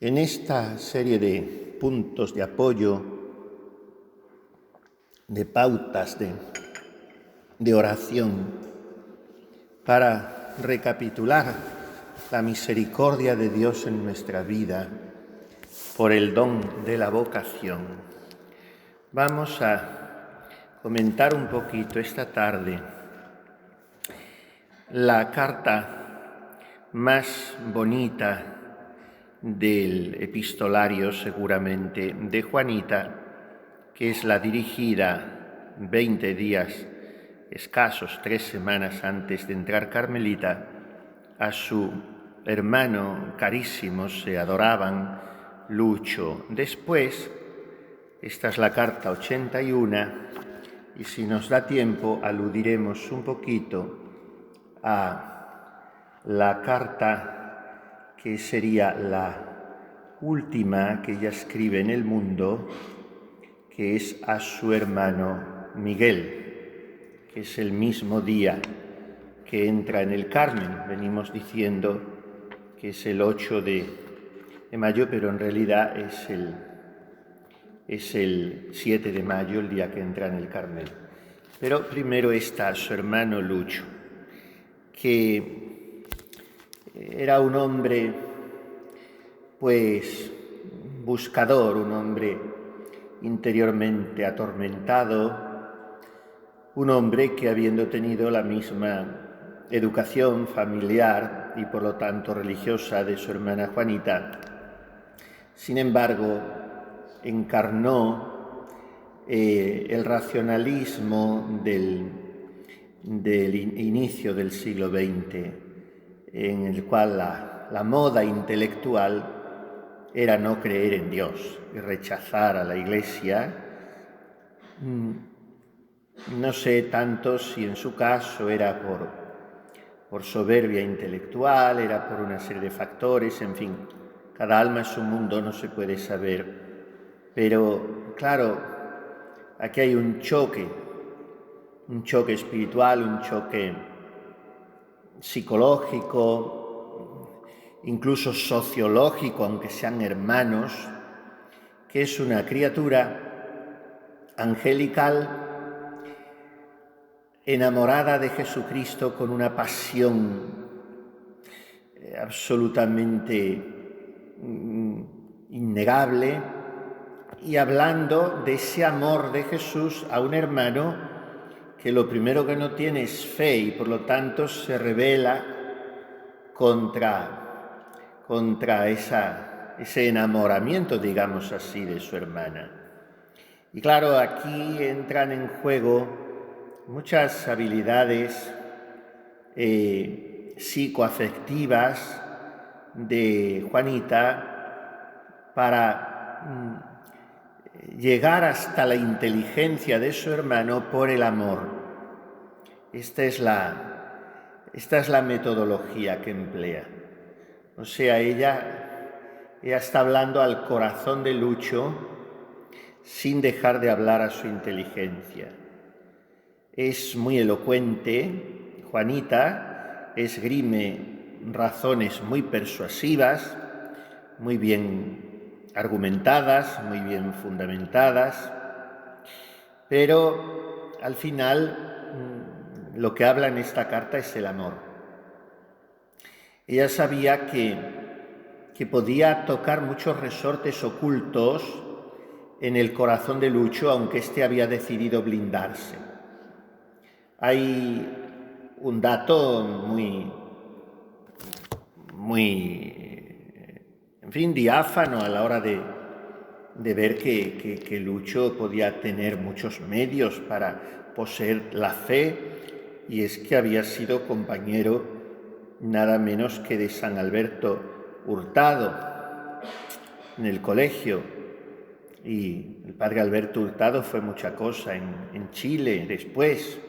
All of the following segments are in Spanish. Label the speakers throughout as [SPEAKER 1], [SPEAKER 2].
[SPEAKER 1] En esta serie de puntos de apoyo, de pautas de oración, para recapitular la misericordia de Dios en nuestra vida por el don de la vocación, vamos a comentar un poquito esta tarde la carta más bonita del epistolario, seguramente, de Juanita, que es la dirigida 20 días escasos, 3 semanas antes de entrar Carmelita, a su hermano carísimo, se adoraban, Lucho. Después, esta es la carta 81, y si nos da tiempo aludiremos un poquito a la carta que sería la última que ella escribe en el mundo, que es a su hermano Miguel, que es el mismo día que entra en el Carmen. Venimos diciendo que es el 8 de mayo, pero en realidad es el 7 de mayo, el día que entra en el Carmen. Pero primero está su hermano Lucho, que era un hombre, pues, buscador, un hombre interiormente atormentado, un hombre que, habiendo tenido la misma educación familiar y por lo tanto religiosa de su hermana Juanita, sin embargo, encarnó el racionalismo del inicio del siglo XX, en el cual la moda intelectual era no creer en Dios y rechazar a la Iglesia. No sé tanto si en su caso era por soberbia intelectual, era por una serie de factores, en fin, cada alma es un mundo, no se puede saber. Pero, claro, aquí hay un choque espiritual, un choque psicológico, incluso sociológico, aunque sean hermanos, que es una criatura angelical, enamorada de Jesucristo con una pasión absolutamente innegable, y hablando de ese amor de Jesús a un hermano que lo primero que no tiene es fe y por lo tanto se rebela contra ese enamoramiento, digamos así, de su hermana. Y claro, aquí entran en juego muchas habilidades psicoafectivas de Juanita para llegar hasta la inteligencia de su hermano por el amor. Esta es la metodología que emplea. O sea, ella está hablando al corazón de Lucho sin dejar de hablar a su inteligencia. Es muy elocuente, Juanita, esgrime razones muy persuasivas, muy bien argumentadas, muy bien fundamentadas, pero al final lo que habla en esta carta es el amor. Ella sabía que podía tocar muchos resortes ocultos en el corazón de Lucho, aunque éste había decidido blindarse. Hay un dato en fin, diáfano a la hora de ver que Lucho podía tener muchos medios para poseer la fe, y es que había sido compañero nada menos que de San Alberto Hurtado en el colegio. Y el padre Alberto Hurtado fue mucha cosa en Chile después.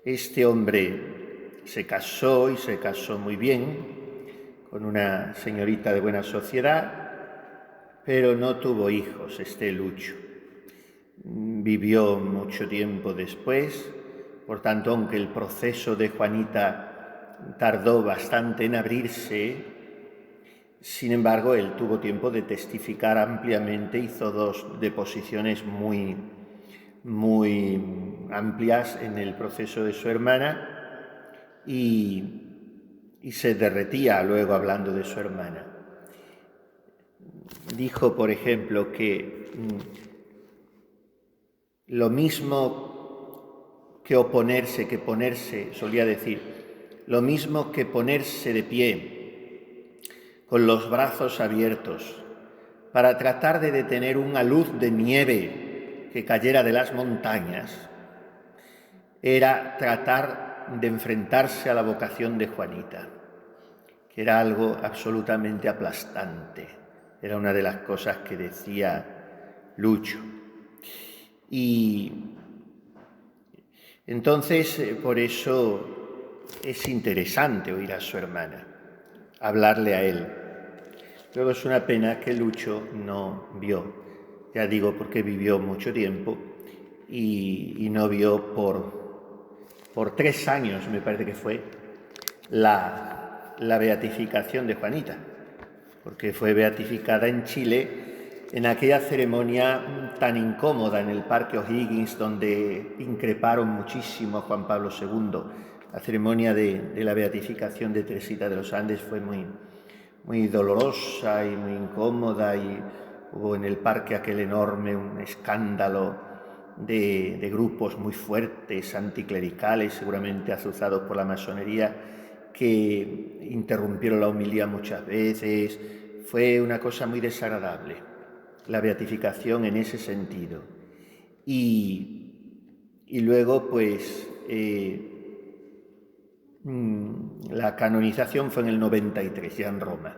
[SPEAKER 1] Este hombre se casó, y se casó muy bien, con una señorita de buena sociedad, pero no tuvo hijos, Lucho. Vivió mucho tiempo después, por tanto, aunque el proceso de Juanita tardó bastante en abrirse, Sin embargo, él tuvo tiempo de testificar ampliamente, hizo 2 deposiciones muy amplias en el proceso de su hermana y se derretía luego hablando de su hermana. Dijo, por ejemplo, que lo mismo que oponerse que ponerse, solía decir, lo mismo que ponerse de pie con los brazos abiertos para tratar de detener una luz de nieve que cayera de las montañas, era tratar de enfrentarse a la vocación de Juanita, que era algo absolutamente aplastante. Era una de las cosas que decía Lucho. Y entonces, por eso es interesante oír a su hermana, hablarle a él. Luego es una pena que Lucho no vio, ya digo porque vivió mucho tiempo y no vio por 3 años, me parece que fue, la beatificación de Juanita, porque fue beatificada en Chile en aquella ceremonia tan incómoda en el Parque O'Higgins, donde increparon muchísimo a Juan Pablo II. La ceremonia de la beatificación de Teresita de los Andes fue muy dolorosa y muy incómoda, y hubo en el parque aquel enorme un escándalo de grupos muy fuertes, anticlericales, seguramente azuzados por la masonería, que interrumpieron la homilía muchas veces. Fue una cosa muy desagradable, la beatificación en ese sentido. Y luego, pues, la canonización fue en el 93, ya en Roma.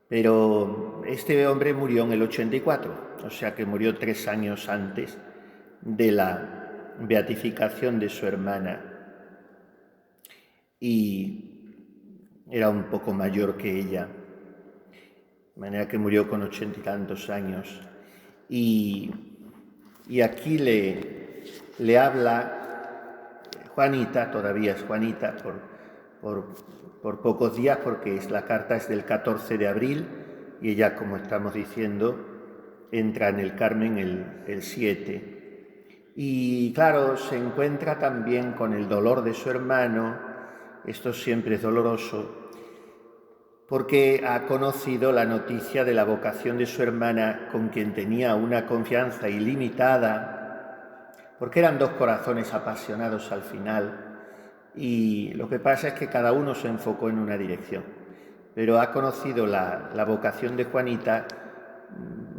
[SPEAKER 1] Pero este hombre murió en el 84, o sea que murió 3 años antes de la beatificación de su hermana. Y era un poco mayor que ella, de manera que murió con 80 y tantos años. Y aquí le habla Juanita, todavía es Juanita, por pocos días, porque la carta es del 14 de abril y ella, como estamos diciendo, entra en el Carmen el 7. Y claro, se encuentra también con el dolor de su hermano. Esto siempre es doloroso, porque ha conocido la noticia de la vocación de su hermana, con quien tenía una confianza ilimitada, porque eran 2 corazones apasionados al final, y lo que pasa es que cada uno se enfocó en una dirección, pero ha conocido la vocación de Juanita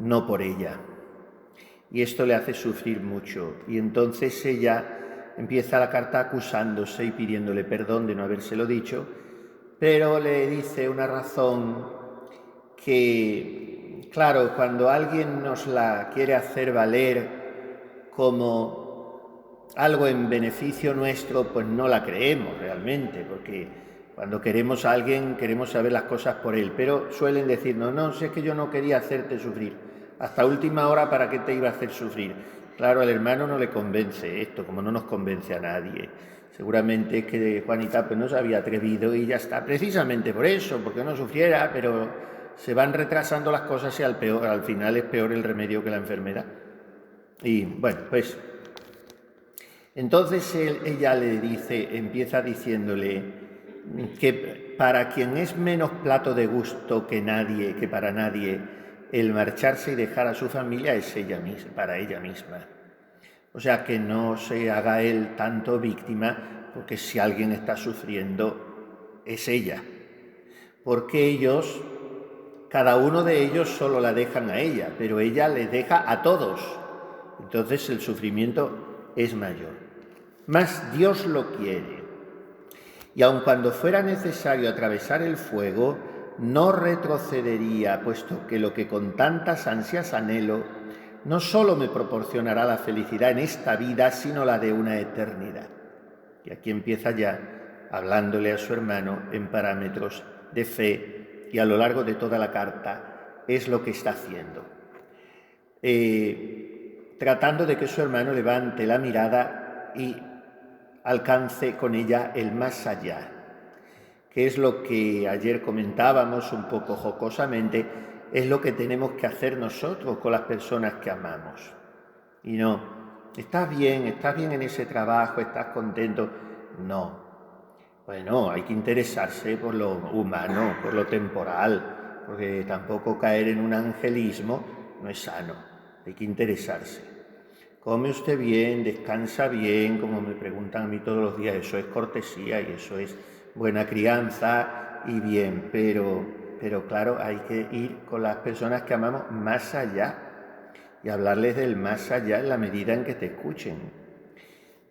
[SPEAKER 1] no por ella, y esto le hace sufrir mucho, y entonces ella empieza la carta acusándose y pidiéndole perdón de no habérselo dicho, pero le dice una razón que, claro, cuando alguien nos la quiere hacer valer como algo en beneficio nuestro, pues no la creemos realmente, porque cuando queremos a alguien queremos saber las cosas por él, pero suelen decirnos, no, si es que yo no quería hacerte sufrir, hasta última hora, ¿para qué te iba a hacer sufrir? Claro, al hermano no le convence esto, como no nos convence a nadie. Seguramente es que Juanita pues no se había atrevido y ya está, precisamente por eso, porque no sufriera, pero se van retrasando las cosas y al final es peor el remedio que la enfermedad. Y bueno, pues entonces ella le dice, empieza diciéndole que para quien es menos plato de gusto que para nadie, el marcharse y dejar a su familia es ella misma, para ella misma. O sea, que no se haga él tanto víctima, porque si alguien está sufriendo, es ella. Porque ellos, cada uno de ellos solo la dejan a ella, pero ella les deja a todos. Entonces el sufrimiento es mayor. Mas Dios lo quiere. Y aun cuando fuera necesario atravesar el fuego, no retrocedería, puesto que lo que con tantas ansias anhelo, no solo me proporcionará la felicidad en esta vida, sino la de una eternidad. Y aquí empieza ya hablándole a su hermano en parámetros de fe, y a lo largo de toda la carta es lo que está haciendo. Tratando de que su hermano levante la mirada y alcance con ella el más allá, que es lo que ayer comentábamos un poco jocosamente, es lo que tenemos que hacer nosotros con las personas que amamos. Y no, estás bien en ese trabajo, estás contento. No. Bueno, hay que interesarse por lo humano, por lo temporal, porque tampoco caer en un angelismo no es sano. Hay que interesarse. Come usted bien, descansa bien, como me preguntan a mí todos los días, eso es cortesía y eso es buena crianza y bien, pero claro, hay que ir con las personas que amamos más allá y hablarles del más allá en la medida en que te escuchen.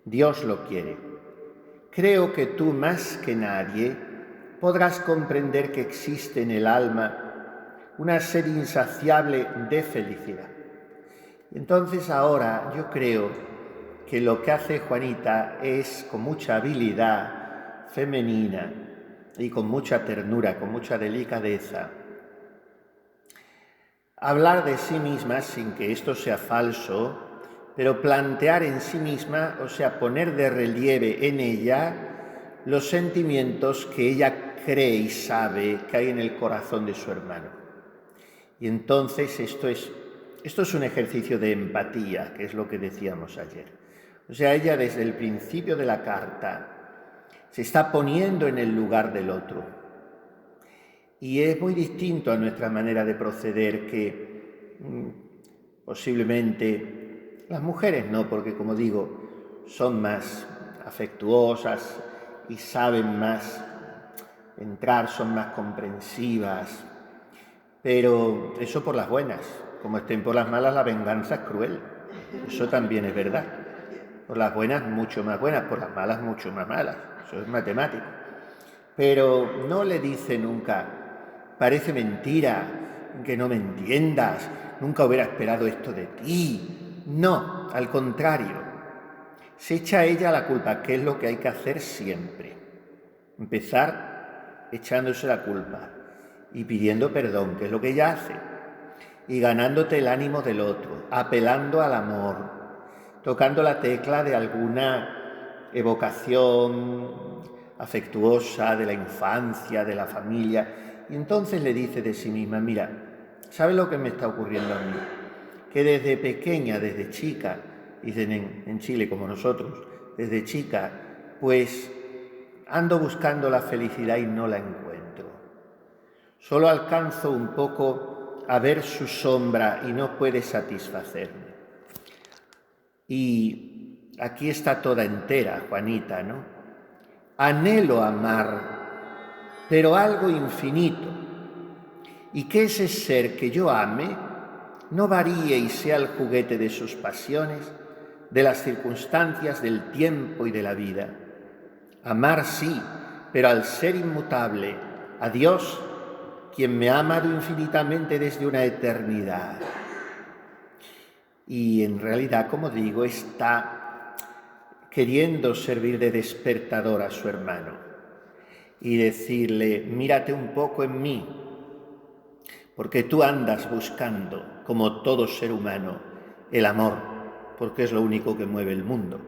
[SPEAKER 1] Dios lo quiere. Creo que tú más que nadie podrás comprender que existe en el alma una sed insaciable de felicidad. Entonces ahora yo creo que lo que hace Juanita es, con mucha habilidad femenina y con mucha ternura, con mucha delicadeza, hablar de sí misma sin que esto sea falso, pero plantear en sí misma, o sea, poner de relieve en ella los sentimientos que ella cree y sabe que hay en el corazón de su hermano. Y entonces esto es un ejercicio de empatía, que es lo que decíamos ayer. O sea, ella desde el principio de la carta se está poniendo en el lugar del otro. Y es muy distinto a nuestra manera de proceder que posiblemente las mujeres no, porque como digo, son más afectuosas y saben más entrar, son más comprensivas. Pero eso por las buenas. Como estén por las malas, la venganza es cruel. Eso también es verdad. Por las buenas, mucho más buenas. Por las malas, mucho más malas. Eso es matemático. Pero no le dice nunca, parece mentira, que no me entiendas, nunca hubiera esperado esto de ti. No, al contrario. Se echa a ella la culpa, que es lo que hay que hacer siempre. Empezar echándose la culpa y pidiendo perdón, que es lo que ella hace, y ganándote el ánimo del otro, apelando al amor, tocando la tecla de alguna evocación afectuosa de la infancia, de la familia, y entonces le dice de sí misma, mira, ¿sabes lo que me está ocurriendo a mí? Que desde pequeña, desde chica, dicen en Chile como nosotros, desde chica, pues ando buscando la felicidad y no la encuentro. Solo alcanzo un poco a ver su sombra y no puede satisfacerme. Y aquí está toda entera, Juanita, ¿no? Anhelo amar, pero algo infinito, y que ese ser que yo ame no varíe y sea el juguete de sus pasiones, de las circunstancias, del tiempo y de la vida. Amar sí, pero al ser inmutable, a Dios, quien me ha amado infinitamente desde una eternidad. Y en realidad, como digo, está queriendo servir de despertador a su hermano y decirle, mírate un poco en mí, porque tú andas buscando, como todo ser humano, el amor, porque es lo único que mueve el mundo,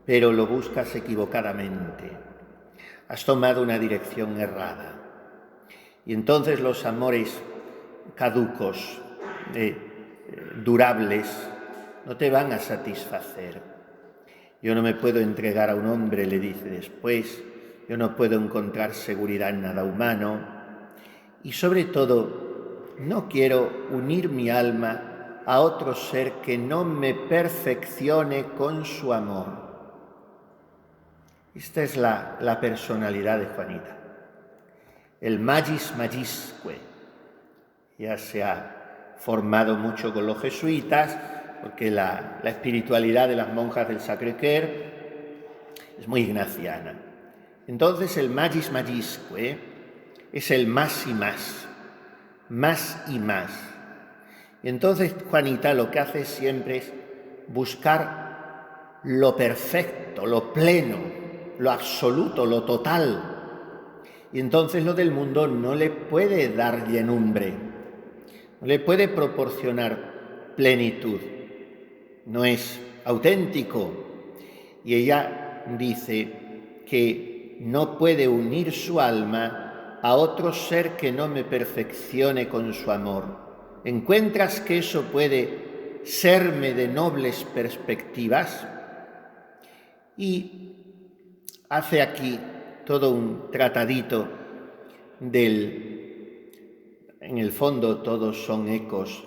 [SPEAKER 1] pero lo buscas equivocadamente. Has tomado una dirección errada. Y entonces los amores caducos, durables, no te van a satisfacer. Yo no me puedo entregar a un hombre, le dice después, yo no puedo encontrar seguridad en nada humano y sobre todo no quiero unir mi alma a otro ser que no me perfeccione con su amor. Esta es la personalidad de Juanita. El magis magisque ya se ha formado mucho con los jesuitas, porque la espiritualidad de las monjas del Sacré-Cœur es muy ignaciana. Entonces el magis magisque es el más y más y más. Y entonces Juanita lo que hace siempre es buscar lo perfecto, lo pleno, lo absoluto, lo total. Y entonces lo del mundo no le puede dar llenumbre, no le puede proporcionar plenitud, no es auténtico. Y ella dice que no puede unir su alma a otro ser que no me perfeccione con su amor. ¿Encuentras que eso puede serme de nobles perspectivas? Y hace aquí todo un tratadito en el fondo todos son ecos,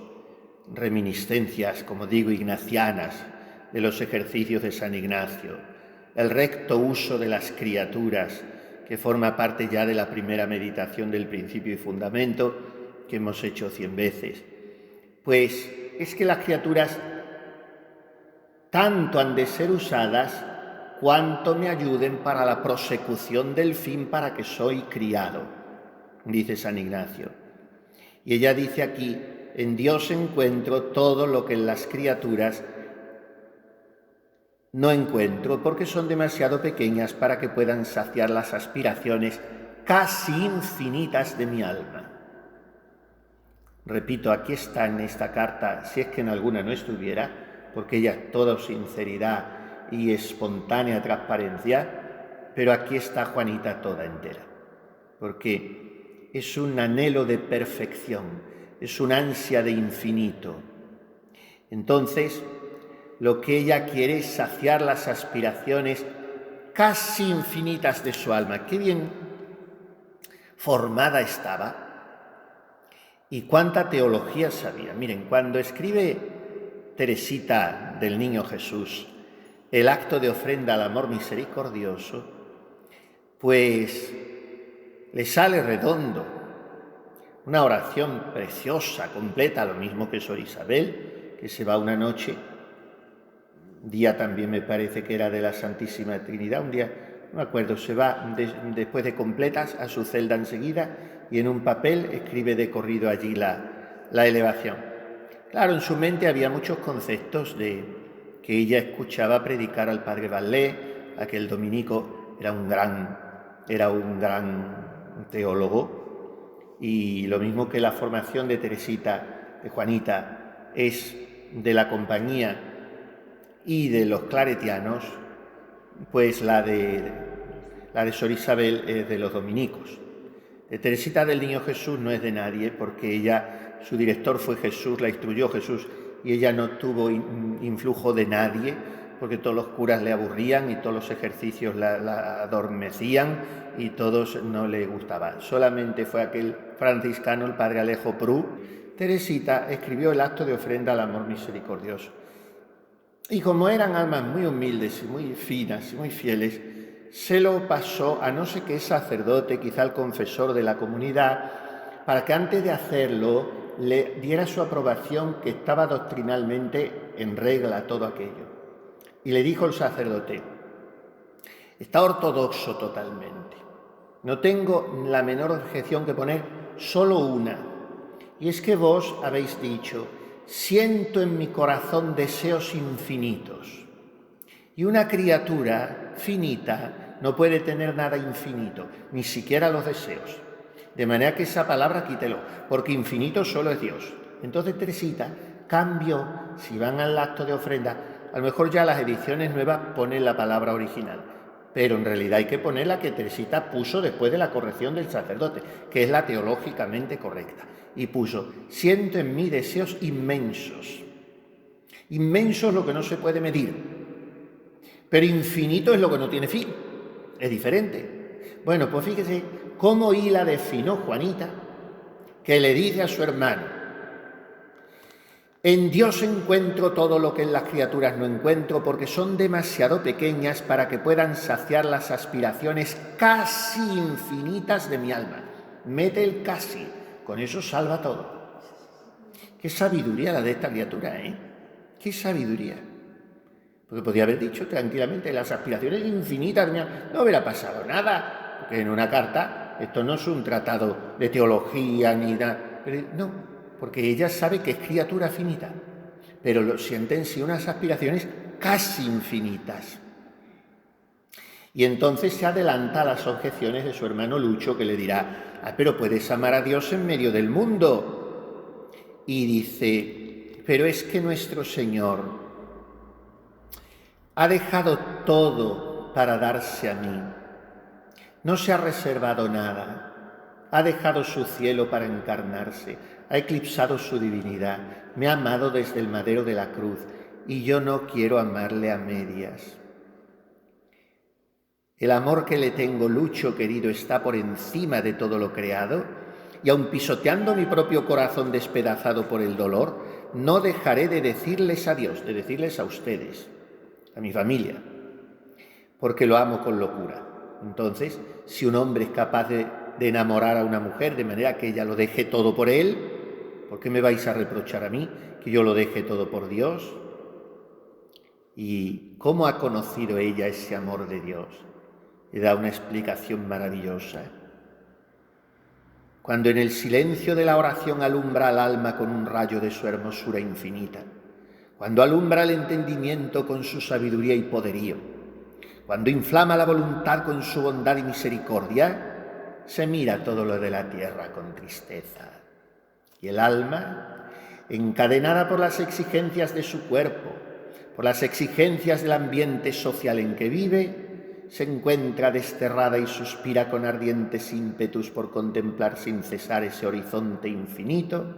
[SPEAKER 1] reminiscencias, como digo, ignacianas, de los ejercicios de San Ignacio. El recto uso de las criaturas, que forma parte ya de la primera meditación del principio y fundamento, que hemos hecho 100 veces. Pues es que las criaturas tanto han de ser usadas cuanto me ayuden para la prosecución del fin para que soy criado, dice San Ignacio. Y ella dice aquí, en Dios encuentro todo lo que en las criaturas no encuentro, porque son demasiado pequeñas para que puedan saciar las aspiraciones casi infinitas de mi alma. Repito, aquí está en esta carta, si es que en alguna no estuviera, porque ella es toda sinceridad y espontánea transparencia, pero aquí está Juanita toda entera, porque es un anhelo de perfección, es un ansia de infinito. Entonces, lo que ella quiere es saciar las aspiraciones casi infinitas de su alma. Qué bien formada estaba y cuánta teología sabía. Miren, cuando escribe Teresita del Niño Jesús el acto de ofrenda al amor misericordioso, pues le sale redondo, una oración preciosa, completa, lo mismo que Sor Isabel, que se va una noche, día también me parece que era de la Santísima Trinidad, un día, no me acuerdo, se va después de completas a su celda enseguida y en un papel escribe de corrido allí la elevación. Claro, en su mente había muchos conceptos que ella escuchaba predicar al padre Vallée, aquel dominico, era un gran teólogo, y lo mismo que la formación de Teresita, de Juanita, es de la compañía y de los claretianos, pues la de Sor Isabel es de los dominicos. De Teresita del Niño Jesús no es de nadie, porque ella, su director fue Jesús, la instruyó Jesús, y ella no tuvo influjo de nadie, porque todos los curas le aburrían y todos los ejercicios la adormecían y todos no le gustaban. Solamente fue aquel franciscano, el padre Alejo Prú. Teresita escribió el acto de ofrenda al amor misericordioso. Y como eran almas muy humildes y muy finas y muy fieles, se lo pasó a no sé qué sacerdote, quizá el confesor de la comunidad, para que antes de hacerlo le diera su aprobación que estaba doctrinalmente en regla todo aquello. Y le dijo el sacerdote, está ortodoxo totalmente, no tengo la menor objeción que poner, solo una, y es que vos habéis dicho, siento en mi corazón deseos infinitos. Y una criatura finita no puede tener nada infinito, ni siquiera los deseos. De manera que esa palabra quítelo, porque infinito solo es Dios. Entonces Teresita cambió, si van al acto de ofrenda, a lo mejor ya las ediciones nuevas ponen la palabra original, pero en realidad hay que poner la que Teresita puso después de la corrección del sacerdote, que es la teológicamente correcta. Y puso, siento en mí deseos inmensos. Inmenso es lo que no se puede medir, pero infinito es lo que no tiene fin. Es diferente. Bueno, pues fíjese cómo hila de fino Juanita, que le dice a su hermano, en Dios encuentro todo lo que en las criaturas no encuentro, porque son demasiado pequeñas para que puedan saciar las aspiraciones casi infinitas de mi alma. Mete el casi. Con eso salva todo. Qué sabiduría la de esta criatura, ¿eh? Qué sabiduría. Porque podía haber dicho tranquilamente las aspiraciones infinitas, no hubiera pasado nada. Porque en una carta, esto no es un tratado de teología ni nada. Pero no, porque ella sabe que es criatura finita. Pero lo sienten sí unas aspiraciones casi infinitas. Y entonces se adelanta a las objeciones de su hermano Lucho, que le dirá, pero puedes amar a Dios en medio del mundo. Y dice, pero es que nuestro Señor ha dejado todo para darse a mí. No se ha reservado nada. Ha dejado su cielo para encarnarse. Ha eclipsado su divinidad. Me ha amado desde el madero de la cruz y yo no quiero amarle a medias. El amor que le tengo, Lucho querido, está por encima de todo lo creado, y aun pisoteando mi propio corazón despedazado por el dolor, no dejaré de decirles adiós, de decirles a ustedes, a mi familia, porque lo amo con locura. Entonces, si un hombre es capaz de enamorar a una mujer de manera que ella lo deje todo por él, ¿por qué me vais a reprochar a mí que yo lo deje todo por Dios? ¿Y cómo ha conocido ella ese amor de Dios? Le da una explicación maravillosa. Cuando en el silencio de la oración alumbra al alma con un rayo de su hermosura infinita, cuando alumbra el entendimiento con su sabiduría y poderío, cuando inflama la voluntad con su bondad y misericordia, se mira todo lo de la tierra con tristeza. Y el alma, encadenada por las exigencias de su cuerpo, por las exigencias del ambiente social en que vive, se encuentra desterrada y suspira con ardientes ímpetus por contemplar sin cesar ese horizonte infinito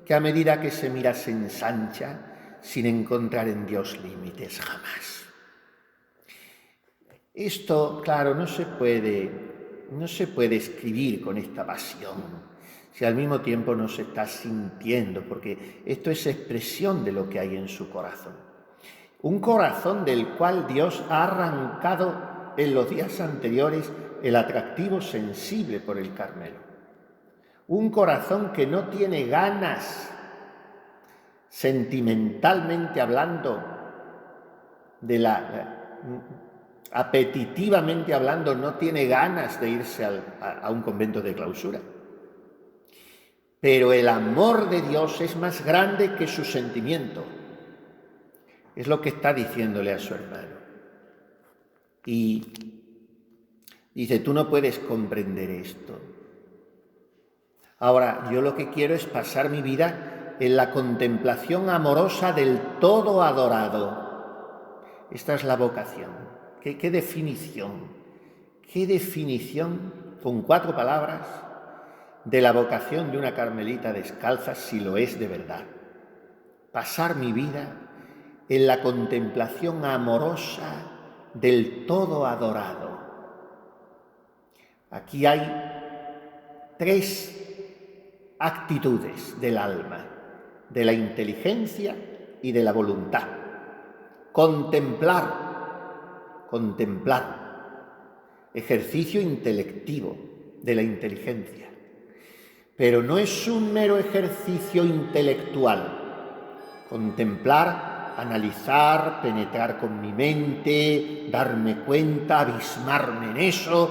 [SPEAKER 1] que a medida que se mira se ensancha sin encontrar en Dios límites jamás. Esto, claro, no se puede escribir con esta pasión si al mismo tiempo no se está sintiendo, porque esto es expresión de lo que hay en su corazón. Un corazón del cual Dios ha arrancado en los días anteriores el atractivo sensible por el Carmelo. Un corazón que no tiene ganas, sentimentalmente hablando, apetitivamente hablando, no tiene ganas de irse a un convento de clausura. Pero el amor de Dios es más grande que su sentimiento. Es lo que está diciéndole a su hermano. Y dice, tú no puedes comprender esto. Ahora, yo lo que quiero es pasar mi vida en la contemplación amorosa del todo adorado. Esta es la vocación. ¿Qué definición? ¿Qué definición, con 4 palabras, de la vocación de una carmelita descalza, si lo es de verdad? Pasar mi vida en la contemplación amorosa del todo adorado. Aquí hay 3 actitudes del alma, de la inteligencia y de la voluntad. Contemplar, ejercicio intelectivo de la inteligencia. Pero no es un mero ejercicio intelectual. Contemplar, analizar, penetrar con mi mente, darme cuenta, abismarme en eso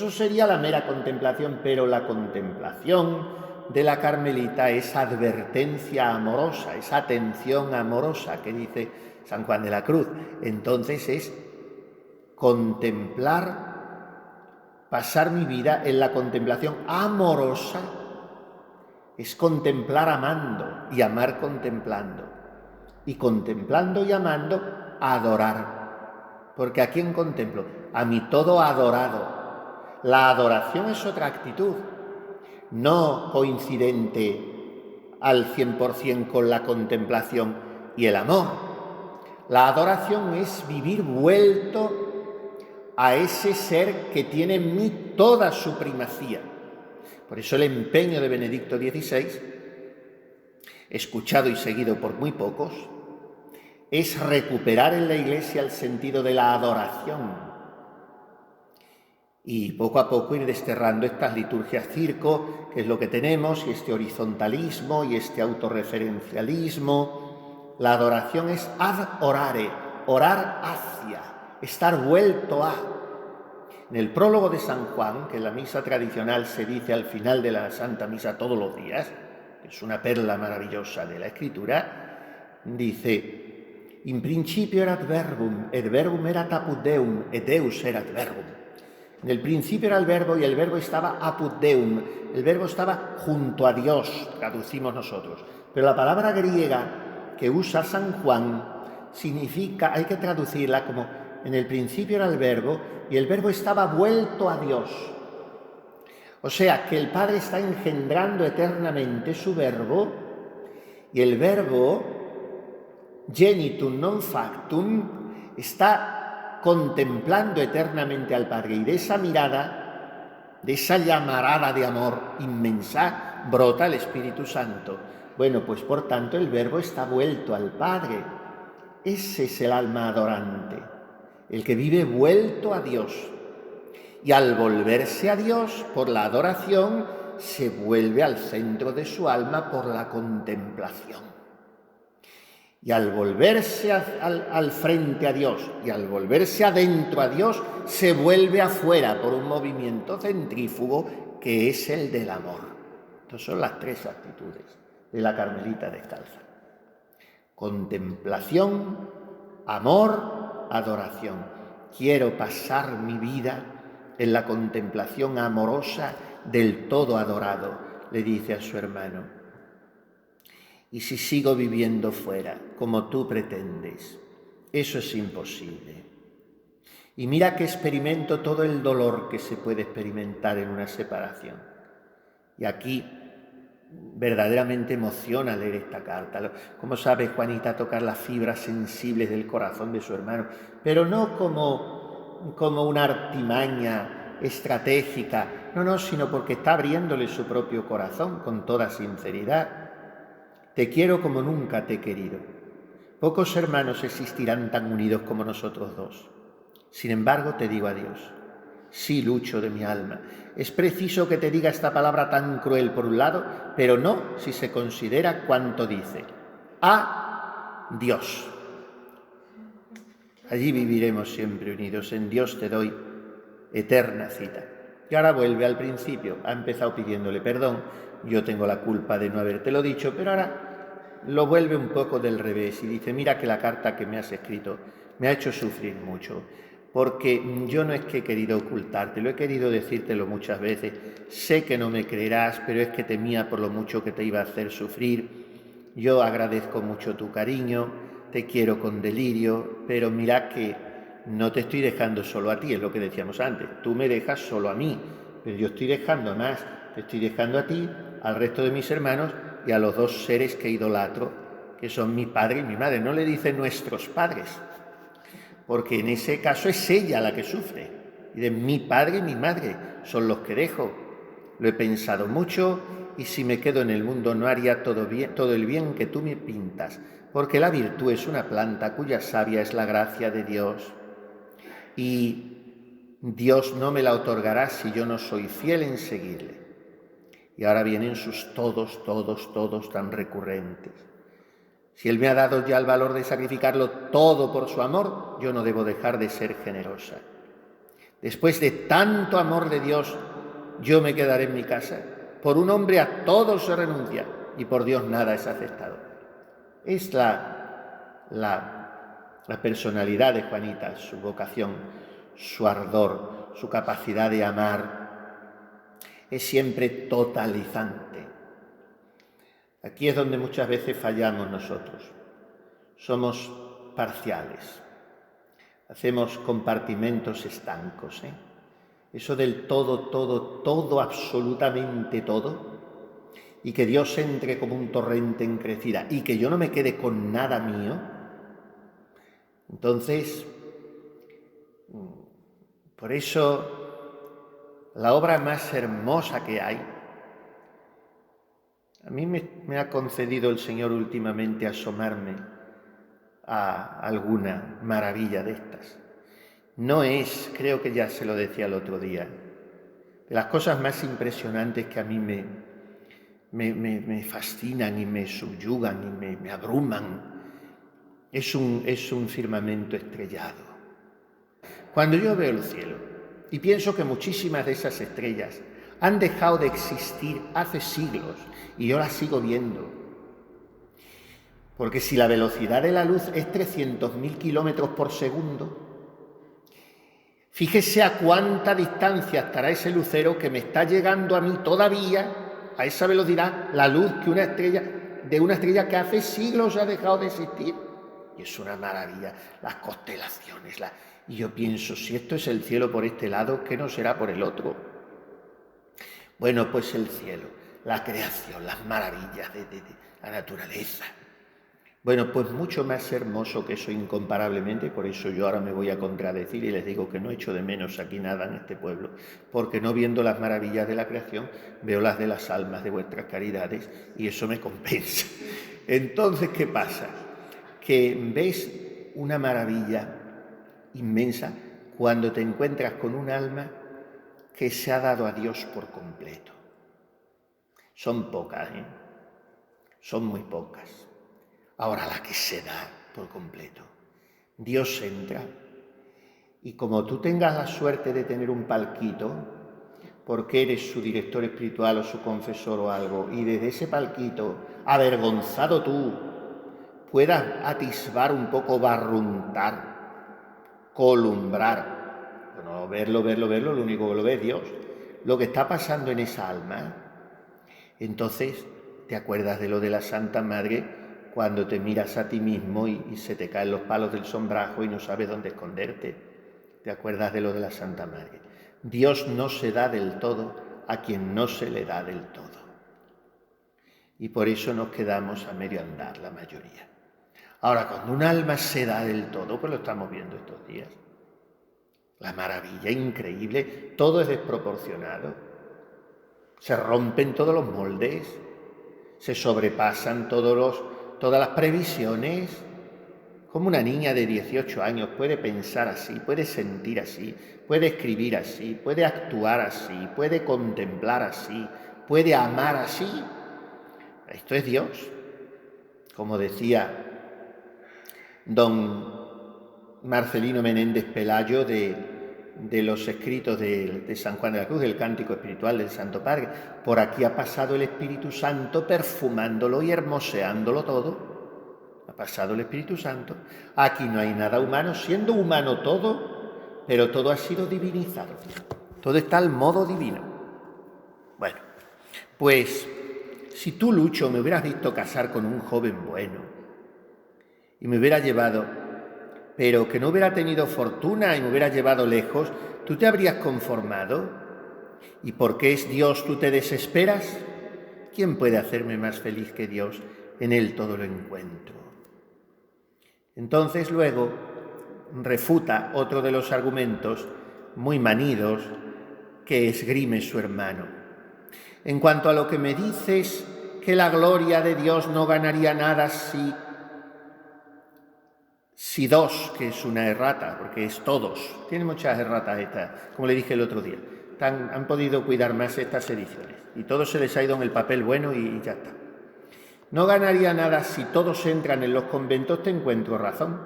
[SPEAKER 1] sería la mera contemplación, pero la contemplación de la carmelita es advertencia amorosa, es atención amorosa, que dice San Juan de la Cruz. Entonces es contemplar, pasar mi vida en la contemplación amorosa, es contemplar amando y amar contemplando. Y contemplando y amando, adorar. Porque ¿a quién contemplo? A mi todo adorado. La adoración es otra actitud, no coincidente al 100% con la contemplación y el amor. La adoración es vivir vuelto a ese ser que tiene en mí toda su primacía. Por eso el empeño de Benedicto XVI, escuchado y seguido por muy pocos, es recuperar en la Iglesia el sentido de la adoración y poco a poco ir desterrando estas liturgias circo, que es lo que tenemos, y este horizontalismo y este autorreferencialismo. La adoración es ad orare, orar hacia, estar vuelto a. En el prólogo de San Juan, que en la misa tradicional se dice al final de la Santa Misa todos los días, que es una perla maravillosa de la Escritura, dice: in principio erat verbum, et verbum erat apud Deum, et Deus erat verbum. En el principio era el verbo y el verbo estaba apud Deum, el verbo estaba junto a Dios, traducimos nosotros. Pero la palabra griega que usa San Juan significa, hay que traducirla como en el principio era el Verbo, y el Verbo estaba vuelto a Dios. O sea, que el Padre está engendrando eternamente su Verbo, y el Verbo, genitum non factum, está contemplando eternamente al Padre, y de esa mirada, de esa llamarada de amor inmensa, brota el Espíritu Santo. Bueno, pues por tanto el Verbo está vuelto al Padre. Ese es el alma adorante, el que vive vuelto a Dios. Y al volverse a Dios por la adoración, se vuelve al centro de su alma por la contemplación. Y al volverse al frente a Dios y al volverse adentro a Dios, se vuelve afuera por un movimiento centrífugo que es el del amor. Estas son las tres actitudes de la Carmelita descalza: contemplación, amor, adoración. Quiero pasar mi vida en la contemplación amorosa del todo adorado, le dice a su hermano. Y si sigo viviendo fuera, como tú pretendes, eso es imposible. Y mira que experimento todo el dolor que se puede experimentar en una separación. Y aquí verdaderamente emociona leer esta carta. Como sabe Juanita tocar las fibras sensibles del corazón de su hermano, pero no como una artimaña estratégica, no, sino porque está abriéndole su propio corazón con toda sinceridad. Te quiero como nunca te he querido. Pocos hermanos existirán tan unidos como nosotros dos. Sin embargo, te digo adiós. Sí, Lucho de mi alma, es preciso que te diga esta palabra tan cruel por un lado, pero no si se considera cuanto dice. Adiós. Allí viviremos siempre unidos. En Dios te doy eterna cita. Y ahora vuelve al principio. Ha empezado pidiéndole perdón. Yo tengo la culpa de no habértelo dicho, pero ahora lo vuelve un poco del revés y dice: mira que la carta que me has escrito me ha hecho sufrir mucho, porque yo no es que he querido ocultártelo, he querido decírtelo muchas veces. Sé que no me creerás, pero es que temía por lo mucho que te iba a hacer sufrir. Yo agradezco mucho tu cariño, te quiero con delirio, pero mira que no te estoy dejando solo a ti, es lo que decíamos antes. Tú me dejas solo a mí, pero yo estoy dejando más. Te estoy dejando a ti, al resto de mis hermanos y a los dos seres que idolatro, que son mi padre y mi madre. No le dice nuestros padres, porque en ese caso es ella la que sufre. Y de mi padre y mi madre son los que dejo. Lo he pensado mucho y si me quedo en el mundo no haría todo el bien que tú me pintas, porque la virtud es una planta cuya savia es la gracia de Dios. Y Dios no me la otorgará si yo no soy fiel en seguirle. Y ahora vienen sus todos tan recurrentes. Si Él me ha dado ya el valor de sacrificarlo todo por su amor, yo no debo dejar de ser generosa. Después de tanto amor de Dios, yo me quedaré en mi casa. Por un hombre a todo se renuncia y por Dios nada es aceptado. Es la personalidad de Juanita, su vocación, su ardor, su capacidad de amar. Es siempre totalizante. Aquí es donde muchas veces fallamos nosotros. Somos parciales. Hacemos compartimentos estancos. Eso del todo, absolutamente todo, y que Dios entre como un torrente en crecida y que yo no me quede con nada mío. Entonces, por eso, la obra más hermosa que hay, a mí me ha concedido el Señor últimamente asomarme a alguna maravilla de estas. No es, creo que ya se lo decía el otro día, de las cosas más impresionantes que a mí me fascinan y me subyugan y me abruman, es un firmamento estrellado. Cuando yo veo el cielo y pienso que muchísimas de esas estrellas han dejado de existir hace siglos y yo las sigo viendo, porque si la velocidad de la luz es 300.000 kilómetros por segundo, fíjese a cuánta distancia estará ese lucero que me está llegando a mí todavía, a esa velocidad, la luz de una estrella que hace siglos ha dejado de existir. y es una maravilla, las constelaciones, y yo pienso, si esto es el cielo por este lado, ¿qué no será por el otro? Bueno, pues el cielo, la creación, las maravillas de la naturaleza. Bueno, pues mucho más hermoso que eso incomparablemente, por eso yo ahora me voy a contradecir y les digo que no echo de menos aquí nada en este pueblo, porque no viendo las maravillas de la creación, veo las de las almas de vuestras caridades y eso me compensa. Entonces, ¿qué pasa? Que ves una maravilla inmensa cuando te encuentras con un alma que se ha dado a Dios por completo. Son pocas, son muy pocas. Ahora la que se da por completo. Dios entra y como tú tengas la suerte de tener un palquito, porque eres su director espiritual o su confesor o algo, y desde ese palquito, avergonzado tú, puedas atisbar un poco, barruntar, columbrar. Bueno, verlo, lo único que lo ve es Dios. Lo que está pasando en esa alma, entonces te acuerdas de lo de la Santa Madre cuando te miras a ti mismo y se te caen los palos del sombrajo y no sabes dónde esconderte. Te acuerdas de lo de la Santa Madre. Dios no se da del todo a quien no se le da del todo. Y por eso nos quedamos a medio andar la mayoría. Ahora, cuando un alma se da del todo, pues lo estamos viendo estos días. La maravilla increíble, todo es desproporcionado. Se rompen todos los moldes, se sobrepasan todas las previsiones. Como una niña de 18 años puede pensar así, puede sentir así, puede escribir así, puede actuar así, puede contemplar así, puede amar así. Esto es Dios. Como decía don Marcelino Menéndez Pelayo de los escritos de San Juan de la Cruz, del cántico espiritual del Santo Padre, por aquí ha pasado el Espíritu Santo perfumándolo y hermoseándolo todo. Ha pasado el Espíritu Santo. Aquí no hay nada humano, siendo humano todo, pero todo ha sido divinizado. Todo está al modo divino. Bueno, pues si tú, Lucho, me hubieras visto casar con un joven bueno y me hubiera llevado, pero que no hubiera tenido fortuna y me hubiera llevado lejos, ¿tú te habrías conformado? ¿Y porque es Dios tú te desesperas? ¿Quién puede hacerme más feliz que Dios? En Él todo lo encuentro. Entonces luego refuta otro de los argumentos muy manidos que esgrime su hermano. En cuanto a lo que me dices, que la gloria de Dios no ganaría nada si dos, que es una errata, porque es todos. Tiene muchas erratas estas, como le dije el otro día. Han podido cuidar más estas ediciones y todo se les ha ido en el papel bueno y ya está. No ganaría nada si todos entran en los conventos, te encuentro razón.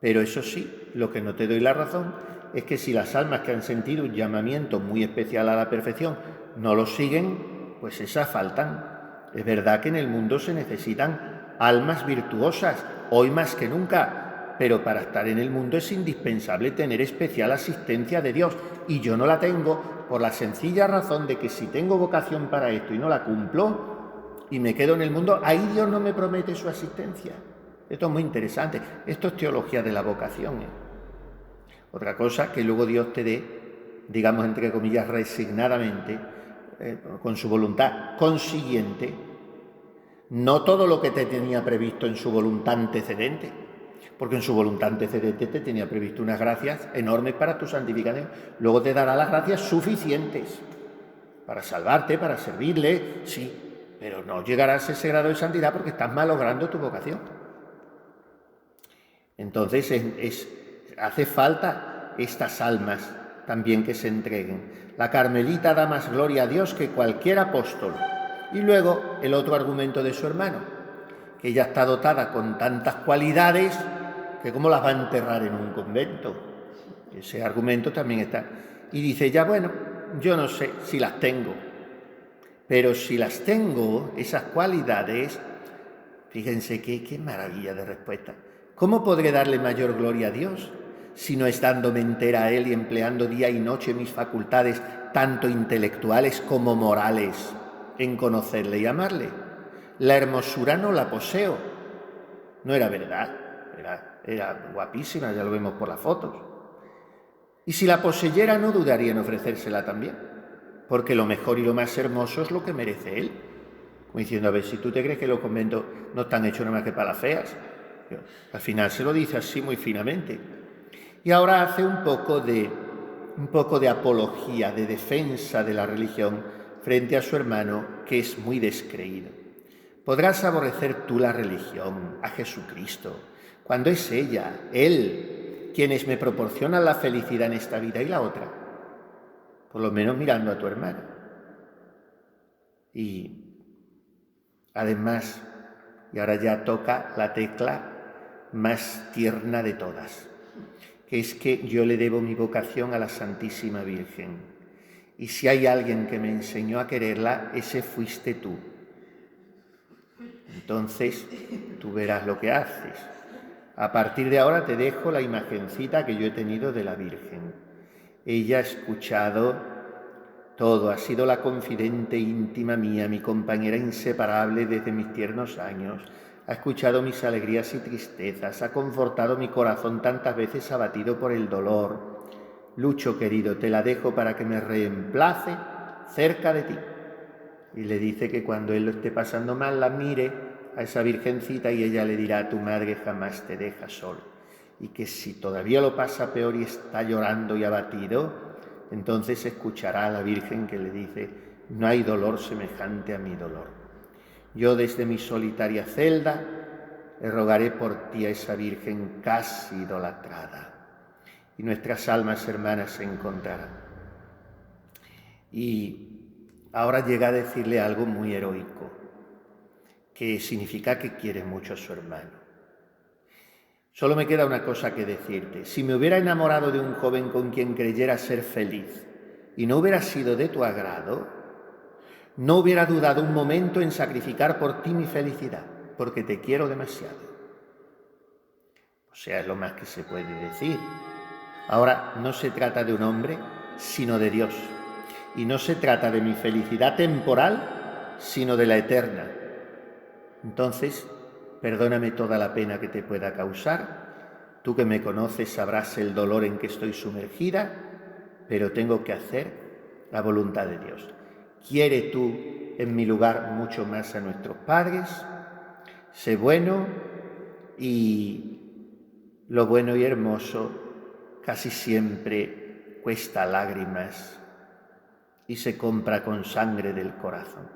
[SPEAKER 1] Pero eso sí, lo que no te doy la razón es que si las almas que han sentido un llamamiento muy especial a la perfección no lo siguen, pues esas faltan. Es verdad que en el mundo se necesitan almas virtuosas, hoy más que nunca, pero para estar en el mundo es indispensable tener especial asistencia de Dios, y yo no la tengo por la sencilla razón de que si tengo vocación para esto y no la cumplo y me quedo en el mundo, ahí Dios no me promete su asistencia. Esto es muy interesante. Esto es teología de la vocación. Otra cosa que luego Dios te dé, digamos entre comillas, resignadamente, con su voluntad consiguiente, no todo lo que te tenía previsto en su voluntad antecedente, porque en su voluntad antecedente te tenía previsto unas gracias enormes para tu santificación. Luego te dará las gracias suficientes para salvarte, para servirle, sí, pero no llegarás a ese grado de santidad porque estás malogrando tu vocación. Entonces hace falta estas almas también que se entreguen. La Carmelita da más gloria a Dios que cualquier apóstol. Y luego el otro argumento de su hermano, que ella está dotada con tantas cualidades que cómo las va a enterrar en un convento. Ese argumento también está. Y dice, ya bueno, yo no sé si las tengo, pero si las tengo, esas cualidades, fíjense qué maravilla de respuesta. ¿Cómo podré darle mayor gloria a Dios si no es dándome entera a Él y empleando día y noche mis facultades, tanto intelectuales como morales, en conocerle y amarle? La hermosura no la poseo, No era verdad, era guapísima, ya lo vemos por las fotos. Y si la poseyera, no dudaría en ofrecérsela también, porque lo mejor y lo más hermoso es lo que merece él. Como diciendo, a ver, si tú te crees que los conventos no están hechos nada más que para las feas. Al final se lo dice así muy finamente. Y ahora hace un poco de apología, de defensa de la religión frente a su hermano, que es muy descreído. Podrás aborrecer tú la religión, a Jesucristo, cuando es ella, Él, quienes me proporcionan la felicidad en esta vida y la otra. Por lo menos mirando a tu hermano. Y además, y ahora ya toca la tecla más tierna de todas, que es que yo le debo mi vocación a la Santísima Virgen. Y si hay alguien que me enseñó a quererla, ese fuiste tú. Entonces, tú verás lo que haces. A partir de ahora te dejo la imagencita que yo he tenido de la Virgen. Ella ha escuchado todo, ha sido la confidente íntima mía, mi compañera inseparable desde mis tiernos años. Ha escuchado mis alegrías y tristezas, ha confortado mi corazón tantas veces abatido por el dolor. Lucho, querido, te la dejo para que me reemplace cerca de ti. Y le dice que cuando él lo esté pasando mal, la mire a esa virgencita y ella le dirá, tu madre jamás te deja solo. Y que si todavía lo pasa peor y está llorando y abatido, entonces escuchará a la Virgen que le dice, no hay dolor semejante a mi dolor. Yo desde mi solitaria celda le rogaré por ti a esa Virgen casi idolatrada. Y nuestras almas hermanas se encontrarán. Y ahora llega a decirle algo muy heroico, que significa que quiere mucho a su hermano. Solo me queda una cosa que decirte. Si me hubiera enamorado de un joven con quien creyera ser feliz y no hubiera sido de tu agrado, no hubiera dudado un momento en sacrificar por ti mi felicidad, porque te quiero demasiado. O sea, es lo más que se puede decir. Ahora, no se trata de un hombre, sino de Dios. Y no se trata de mi felicidad temporal, sino de la eterna. Entonces, perdóname toda la pena que te pueda causar. Tú que me conoces sabrás el dolor en que estoy sumergida, pero tengo que hacer la voluntad de Dios. Quiere tú en mi lugar mucho más a nuestros padres. Sé bueno y lo bueno y hermoso casi siempre cuesta lágrimas y se compra con sangre del corazón.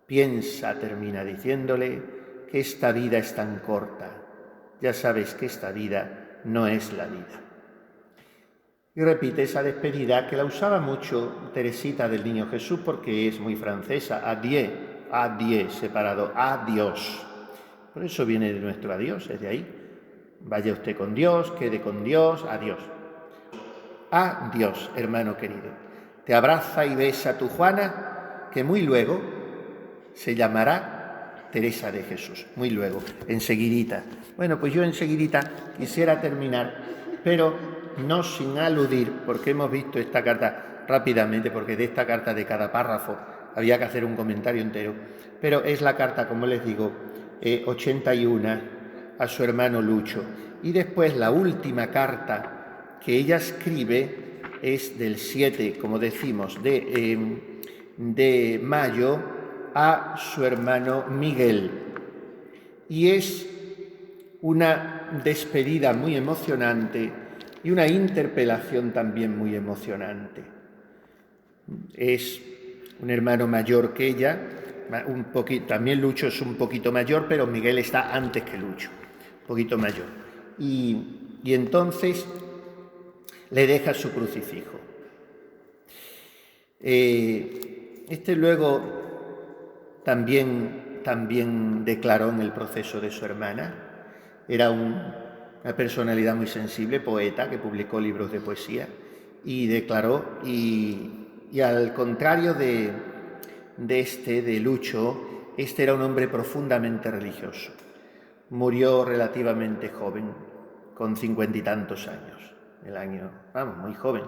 [SPEAKER 1] Piensa, termina diciéndole, que esta vida es tan corta. Ya sabes que esta vida no es la vida. Y repite esa despedida que la usaba mucho Teresita del Niño Jesús porque es muy francesa. Adieu, adieu, separado, adiós. Por eso viene de nuestro adiós, es de ahí. Vaya usted con Dios, quede con Dios, adiós. Adiós, hermano querido. Te abraza y besa tu Juana, que muy luego se llamará Teresa de Jesús, muy luego, enseguidita. Bueno, pues yo enseguidita quisiera terminar, pero no sin aludir, porque hemos visto esta carta rápidamente, porque de esta carta de cada párrafo había que hacer un comentario entero, pero es la carta, como les digo, 81 a su hermano Lucho. Y después la última carta que ella escribe es del 7, como decimos, de mayo, a su hermano Miguel. Y es una despedida muy emocionante y una interpelación también muy emocionante. Es un hermano mayor que ella, también Lucho es un poquito mayor, pero Miguel está antes que Lucho, un poquito mayor. Y entonces le deja su crucifijo. Este luego también declaró en el proceso de su hermana. Era una personalidad muy sensible, poeta, que publicó libros de poesía y declaró, y al contrario de Lucho, este era un hombre profundamente religioso. Murió relativamente joven, con 50 y tantos años, muy joven,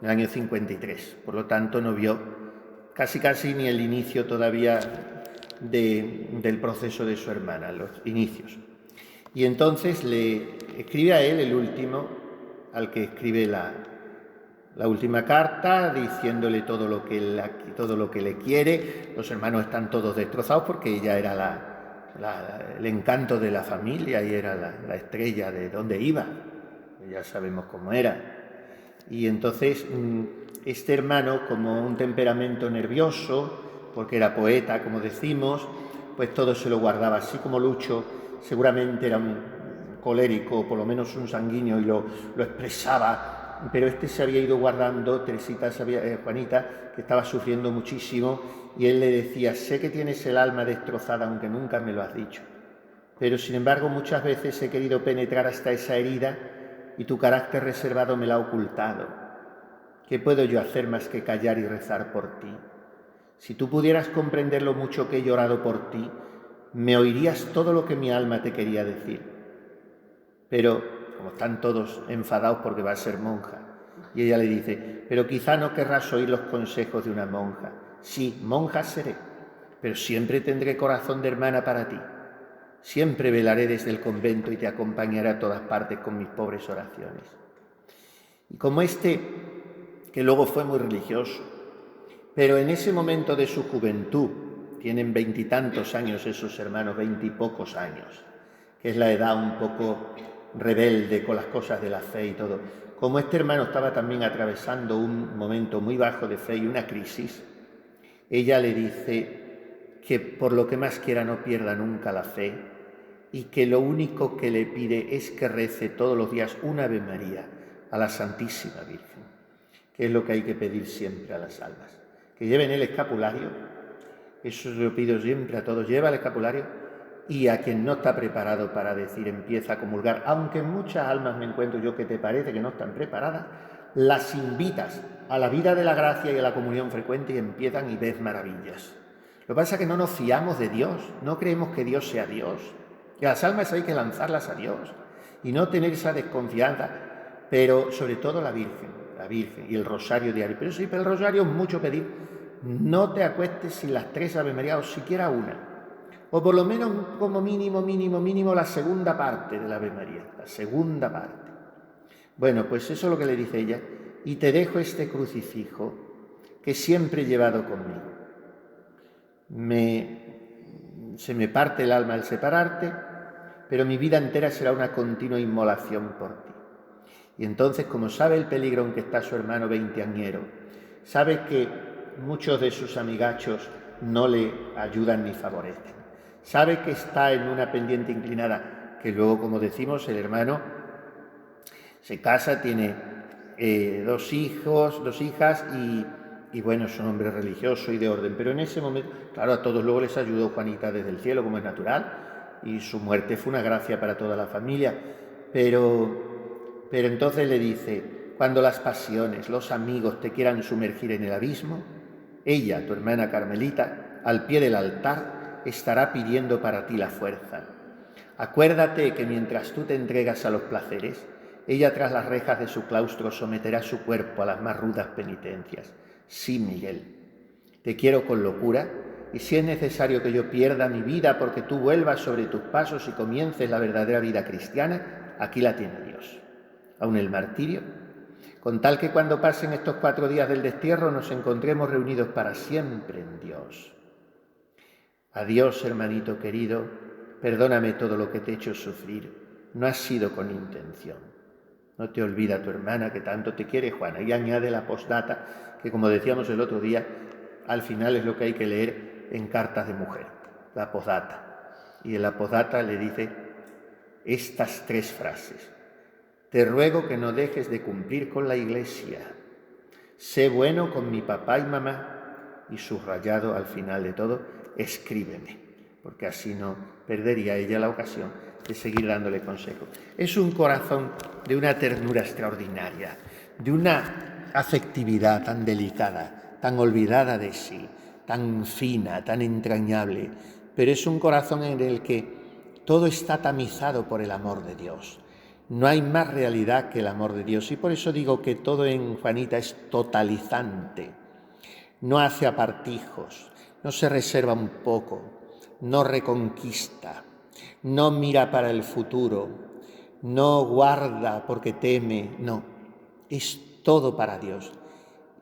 [SPEAKER 1] en el año 53. Por lo tanto, no vio casi ni el inicio todavía del proceso de su hermana, los inicios. Y entonces le escribe a él el último, al que escribe la última carta, diciéndole todo lo que le quiere. Los hermanos están todos destrozados porque ella era el encanto de la familia y era la estrella de donde iba. Ya sabemos cómo era. Y entonces este hermano, como un temperamento nervioso, porque era poeta, como decimos, pues todo se lo guardaba, así como Lucho seguramente era un colérico, o por lo menos un sanguíneo, y lo expresaba, pero este se había ido guardando. Juanita, que estaba sufriendo muchísimo, y él le decía: sé que tienes el alma destrozada, aunque nunca me lo has dicho, pero sin embargo muchas veces he querido penetrar hasta esa herida y tu carácter reservado me la ha ocultado. ¿Qué puedo yo hacer más que callar y rezar por ti? Si tú pudieras comprender lo mucho que he llorado por ti, me oirías todo lo que mi alma te quería decir. Pero, como están todos enfadados porque va a ser monja, y ella le dice: pero quizá no querrás oír los consejos de una monja. Sí, monja seré, pero siempre tendré corazón de hermana para ti. Siempre velaré desde el convento y te acompañaré a todas partes con mis pobres oraciones. Y como que luego fue muy religioso, pero en ese momento de su juventud, tienen 20 y tantos años esos hermanos, 20 y pocos años, que es la edad un poco rebelde con las cosas de la fe y todo. Como este hermano estaba también atravesando un momento muy bajo de fe y una crisis, ella le dice que por lo que más quiera no pierda nunca la fe y que lo único que le pide es que rece todos los días una Ave María a la Santísima Virgen, que es lo que hay que pedir siempre a las almas. Que lleven el escapulario, eso se lo pido siempre a todos: lleva el escapulario, y a quien no está preparado para decir empieza a comulgar, aunque en muchas almas me encuentro yo que te parece que no están preparadas, las invitas a la vida de la gracia y a la comunión frecuente y empiezan y ves maravillas. Lo que pasa es que no nos fiamos de Dios, no creemos que Dios sea Dios, que las almas hay que lanzarlas a Dios y no tener esa desconfianza, pero sobre todo la Virgen y el rosario diario. Pero sí, pero el rosario es mucho pedir: no te acuestes sin las 3 Ave María o siquiera una, o por lo menos como mínimo la segunda parte de la Ave María, la segunda parte. Bueno, pues eso es lo que le dice ella: y te dejo este crucifijo que siempre he llevado conmigo. Se me parte el alma al separarte, pero mi vida entera será una continua inmolación por ti. Y entonces, como sabe el peligro en que está su hermano veinteañero, sabe que muchos de sus amigachos no le ayudan ni favorecen, sabe que está en una pendiente inclinada, que luego, como decimos, el hermano se casa, tiene 2 hijas y bueno, es un hombre religioso y de orden, pero en ese momento, claro, a todos luego les ayudó Juanita desde el cielo, como es natural, y su muerte fue una gracia para toda la familia, pero entonces le dice: cuando las pasiones, los amigos te quieran sumergir en el abismo, ella, tu hermana Carmelita, al pie del altar, estará pidiendo para ti la fuerza. Acuérdate que mientras tú te entregas a los placeres, ella tras las rejas de su claustro someterá su cuerpo a las más rudas penitencias. Sí, Miguel, te quiero con locura, y si es necesario que yo pierda mi vida porque tú vuelvas sobre tus pasos y comiences la verdadera vida cristiana, aquí la tiene Dios. Aun el martirio, con tal que cuando pasen estos 4 días del destierro nos encontremos reunidos para siempre en Dios. Adiós, hermanito querido, perdóname todo lo que te he hecho sufrir, no ha sido con intención. No te olvida tu hermana que tanto te quiere, Juana. Y añade la postdata, que como decíamos el otro día, al final es lo que hay que leer en cartas de mujer, la postdata. Y en la postdata le dice estas 3 frases: te ruego que no dejes de cumplir con la Iglesia, sé bueno con mi papá y mamá, y subrayado al final de todo, escríbeme, porque así no perdería ella la ocasión de seguir dándole consejos. Es un corazón de una ternura extraordinaria, de una afectividad tan delicada, tan olvidada de sí, tan fina, tan entrañable, pero es un corazón en el que todo está tamizado por el amor de Dios. No hay más realidad que el amor de Dios, y por eso digo que todo en Juanita es totalizante. No hace apartijos, no se reserva un poco, no reconquista, no mira para el futuro, no guarda porque teme, no, es todo para Dios.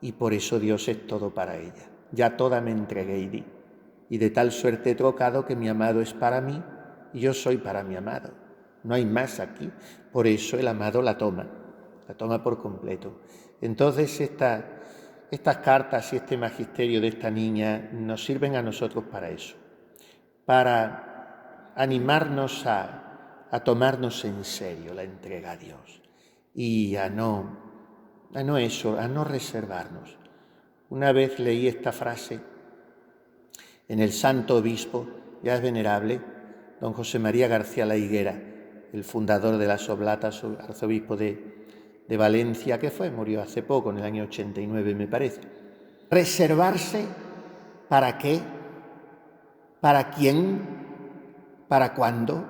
[SPEAKER 1] Y por eso Dios es todo para ella. Ya toda me entregué y di. Y de tal suerte he trocado que mi amado es para mí y yo soy para mi amado. No hay más aquí. Por eso el amado la toma por completo. Entonces estas cartas y este magisterio de esta niña nos sirven a nosotros para eso, para animarnos a tomarnos en serio la entrega a Dios y a no reservarnos. Una vez leí esta frase en el santo obispo, ya es venerable, don José María García La Higuera, el fundador de las Oblatas, arzobispo de Valencia, murió hace poco, en el año 89 me parece. Reservarse, ¿para qué? ¿Para quién? ¿Para cuándo?